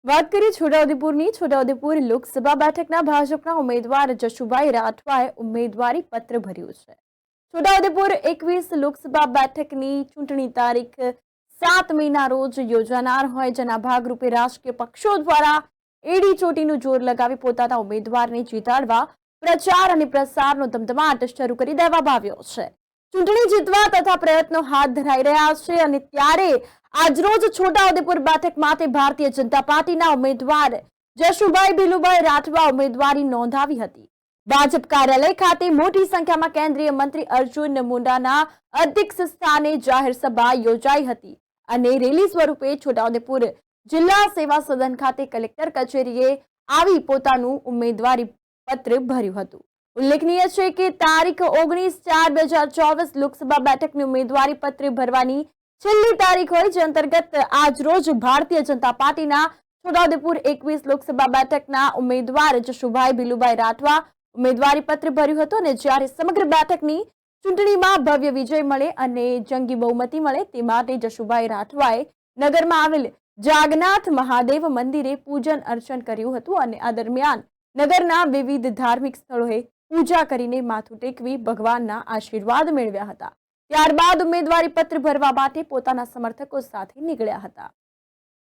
વાત કરીએ છોટાઉદેપુરની છોટાઉદેપુર લોકસભા બેઠકના ભાજપના ઉમેદવાર જશુભાઈ રાઠવાએ ઉમેદવારી પત્ર ભર્યું છે। છોટાઉદેપુર 21 લોકસભા બેઠકની ચૂંટણી તારીખ 7 મેના રોજ યોજાનાર હોય, જેના ભાગરૂપે રાજકીય પક્ષો દ્વારા એડી ચોટીનું જોર લગાવી પોતાના ઉમેદવારને જીતાડવા પ્રચાર અને પ્રસારનો ધમધમાટ શરૂ કરી દેવામાં આવ્યો છે। ચૂંટણી જીતવા તથા પ્રયત્નો હાથ ધરાઈ રહ્યા છે અને ત્યારે આજરોજ છોટાઉદેપુર બેઠક માટે ભારતીય જનતા પાર્ટીના ઉમેદવાર જશુભાઈ ભીલુભાઈ રાઠવા ઉમેદવારી નોંધાવી હતી। ભાજપ કાર્યાલય ખાતે મોટી સંખ્યામાં કેન્દ્રીય મંત્રી અર્જુન મુંડાના અધ્યક્ષ સ્થાને જાહેર સભા યોજાઈ હતી અને રેલી સ્વરૂપે છોટાઉદેપુર જિલ્લા સેવા સદન ખાતે કલેક્ટર કચેરીએ આવી પોતાનું ઉમેદવારી પત્ર ભર્યું હતું। ઉલ્લેખનીય છે કે તારીખ 19/4/2024 લોકસભા બેઠકની ઉમેદવારી પત્ર ભરવાની છેલ્લી તારીખ હોય, જે અંતર્ગત આજરોજ ભારતીય જનતા પાર્ટીના છોટાઉદેપુર 21 લોકસભા બેઠકના ઉમેદવાર જશુભાઈ ભીલુભાઈ રાઠવા ઉમેદવારી પત્ર ભર્યું હતું અને જ્યારે સમગ્ર બેઠકની ચૂંટણીમાં ભવ્ય વિજય મળે અને જંગી બહુમતી મળે તે માટે જશુભાઈ રાઠવાએ નગરમાં આવેલ જાગનાથ મહાદેવ મંદિરે પૂજન અર્ચન કર્યું હતું અને આ દરમિયાન નગરના વિવિધ ધાર્મિક સ્થળોએ પૂજા કરીને માથું ટેકવી ભગવાનના આશીર્વાદ મેળવ્યા હતા। ત્યારબાદ ઉમેદવારી પત્ર ભરવા માટે પોતાના સમર્થકો સાથે નીકળ્યા હતા।